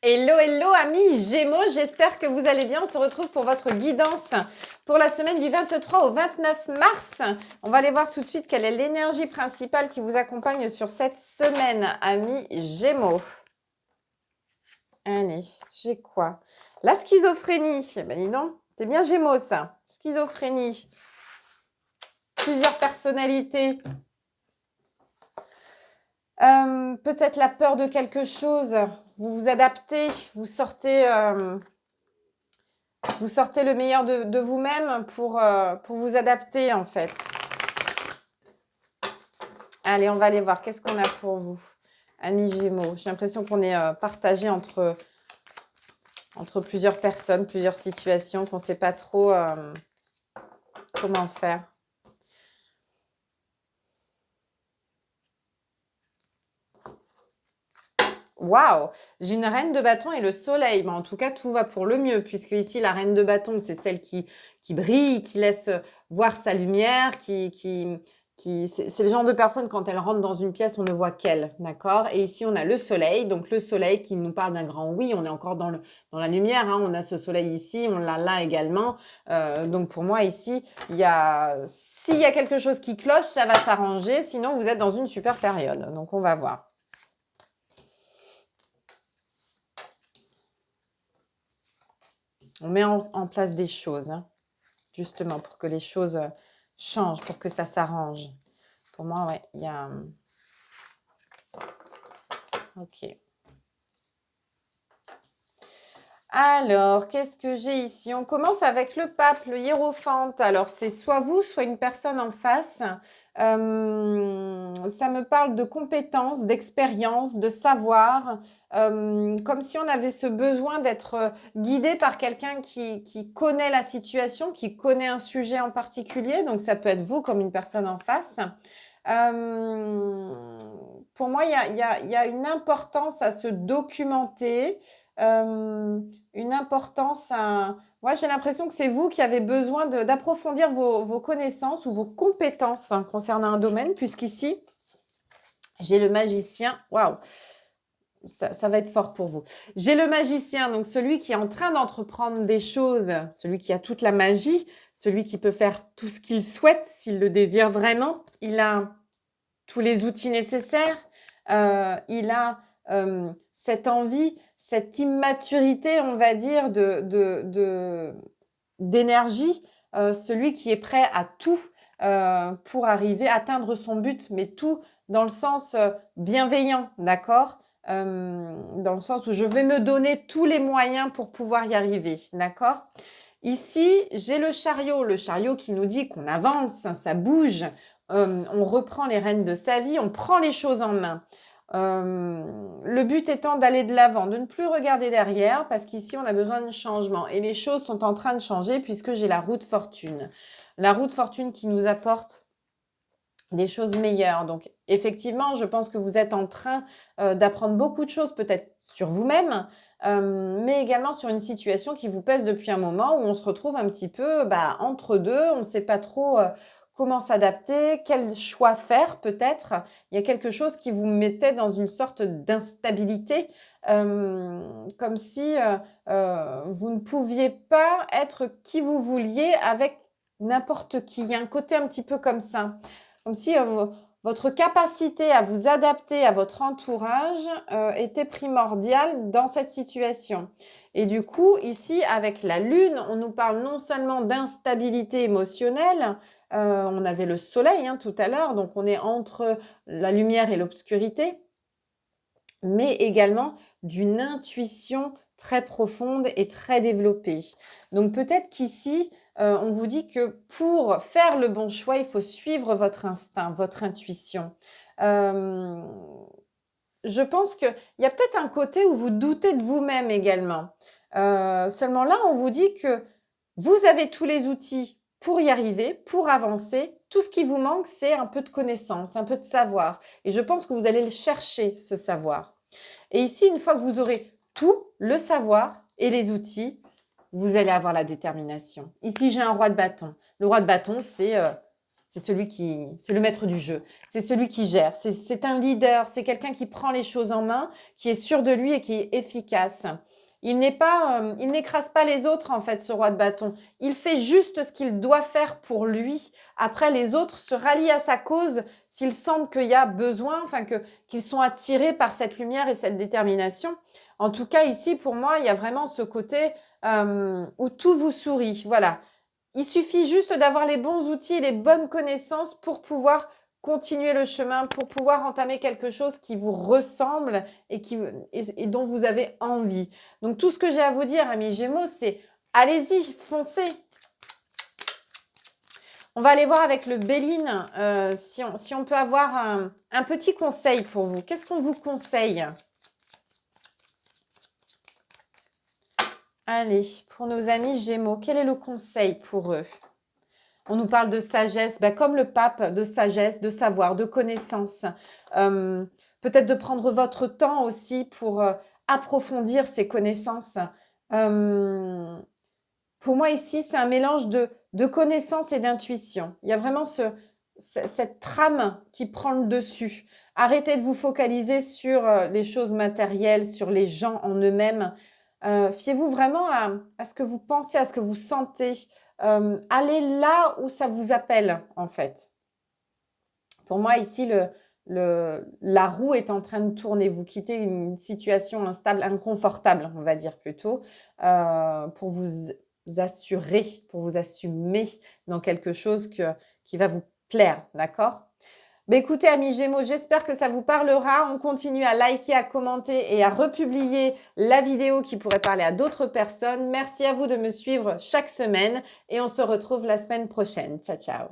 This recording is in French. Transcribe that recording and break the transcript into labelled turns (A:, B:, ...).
A: Hello, hello amis Gémeaux, j'espère que vous allez bien. On se retrouve pour votre guidance pour la semaine du 23 au 29 mars. On va aller voir tout de suite quelle est l'énergie principale qui vous accompagne sur cette semaine, amis Gémeaux. Allez, j'ai quoi? La schizophrénie. Ben dis donc, c'est bien Gémeaux ça. Schizophrénie. Plusieurs personnalités. Peut-être la peur de quelque chose. Vous vous adaptez, vous sortez le meilleur de vous-même pour vous adapter en fait. Allez, on va aller voir. Qu'est-ce qu'on a pour vous, amis Gémeaux? J'ai l'impression qu'on est partagé entre plusieurs personnes, plusieurs situations, qu'on ne sait pas trop comment faire. Waouh! J'ai une reine de bâton et le soleil. Mais en tout cas, tout va pour le mieux, puisque ici, la reine de bâton, c'est celle qui brille, qui laisse voir sa lumière, c'est le genre de personne, quand elle rentre dans une pièce, on ne voit qu'elle, d'accord? Et ici, on a le soleil, donc le soleil qui nous parle d'un grand oui, on est encore dans la lumière, hein, on a ce soleil ici, on l'a là également. Donc pour moi, ici, s'il y a quelque chose qui cloche, ça va s'arranger, sinon vous êtes dans une super période. Donc on va voir. On met en place des choses, hein, justement, pour que les choses changent, pour que ça s'arrange. Pour moi, ouais, il y a... Ok. Alors, qu'est-ce que j'ai ici? On commence avec le pape, le hiérophante. Alors, c'est soit vous, soit une personne en face. Ça me parle de compétences, d'expérience, de savoir, comme si on avait ce besoin d'être guidé par quelqu'un qui connaît la situation, qui connaît un sujet en particulier. Donc, ça peut être vous comme une personne en face. Pour moi, il y a une importance à se documenter, une importance à... Moi, j'ai l'impression que c'est vous qui avez besoin d'approfondir vos connaissances ou vos compétences concernant un domaine, puisqu'ici, j'ai le magicien. Waouh! Ça va être fort pour vous. J'ai le magicien, donc celui qui est en train d'entreprendre des choses, celui qui a toute la magie, celui qui peut faire tout ce qu'il souhaite, s'il le désire vraiment. Il a tous les outils nécessaires. Il a cette envie, cette immaturité, on va dire, d'énergie, celui qui est prêt à tout pour arriver à atteindre son but, mais tout dans le sens bienveillant, d'accord? Dans le sens où je vais me donner tous les moyens pour pouvoir y arriver, d'accord? Ici, j'ai le chariot qui nous dit qu'on avance, ça bouge, on reprend les rênes de sa vie, on prend les choses en main. Le but étant d'aller de l'avant, de ne plus regarder derrière, parce qu'ici, on a besoin de changement. Et les choses sont en train de changer puisque j'ai la roue de fortune. La roue de fortune qui nous apporte des choses meilleures. Donc, effectivement, je pense que vous êtes en train d'apprendre beaucoup de choses, peut-être sur vous-même, mais également sur une situation qui vous pèse depuis un moment, où on se retrouve un petit peu entre deux, on ne sait pas trop comment s'adapter, quel choix faire peut-être. Il y a quelque chose qui vous mettait dans une sorte d'instabilité, comme si vous ne pouviez pas être qui vous vouliez avec n'importe qui. Il y a un côté un petit peu comme ça. Comme si votre capacité à vous adapter à votre entourage était primordiale dans cette situation. Et du coup, ici, avec la Lune, on nous parle non seulement d'instabilité émotionnelle, on avait le soleil tout à l'heure, donc on est entre la lumière et l'obscurité, mais également d'une intuition très profonde et très développée. Donc peut-être qu'ici, on vous dit que pour faire le bon choix, il faut suivre votre instinct, votre intuition. Je pense qu'il y a peut-être un côté où vous doutez de vous-même également. Seulement là, on vous dit que vous avez tous les outils pour y arriver, pour avancer. Tout ce qui vous manque, c'est un peu de connaissance, un peu de savoir. Et je pense que vous allez le chercher, ce savoir. Et ici, une fois que vous aurez tout, le savoir et les outils, vous allez avoir la détermination. Ici, j'ai un roi de bâton. Le roi de bâton, c'est c'est le maître du jeu, c'est celui qui gère, c'est un leader, c'est quelqu'un qui prend les choses en main, qui est sûr de lui et qui est efficace. Il n'écrase pas les autres, en fait, ce roi de bâton. Il fait juste ce qu'il doit faire pour lui. Après, les autres se rallient à sa cause s'ils sentent qu'il y a besoin, enfin, qu'ils sont attirés par cette lumière et cette détermination. En tout cas, ici, pour moi, il y a vraiment ce côté où tout vous sourit. Voilà. Il suffit juste d'avoir les bons outils et les bonnes connaissances pour pouvoir continuer le chemin, pour pouvoir entamer quelque chose qui vous ressemble et dont vous avez envie. Donc, tout ce que j'ai à vous dire, amis Gémeaux, c'est allez-y, foncez. On va aller voir avec le Béline si on peut avoir un petit conseil pour vous. Qu'est-ce qu'on vous conseille? Allez, pour nos amis Gémeaux, quel est le conseil pour eux? On nous parle de sagesse, comme le pape, de sagesse, de savoir, de connaissance. Peut-être de prendre votre temps aussi pour approfondir ces connaissances. Pour moi, ici, c'est un mélange de connaissances et d'intuition. Il y a vraiment cette trame qui prend le dessus. Arrêtez de vous focaliser sur les choses matérielles, sur les gens en eux-mêmes. Fiez-vous vraiment à ce que vous pensez, à ce que vous sentez. Allez là où ça vous appelle, en fait. Pour moi, ici, la roue est en train de tourner. Vous quittez une situation instable, inconfortable, on va dire plutôt, pour vous assurer, pour vous assumer dans quelque chose qui va vous plaire, d'accord? Écoutez, amis Gémeaux, j'espère que ça vous parlera. On continue à liker, à commenter et à republier la vidéo qui pourrait parler à d'autres personnes. Merci à vous de me suivre chaque semaine et on se retrouve la semaine prochaine. Ciao, ciao!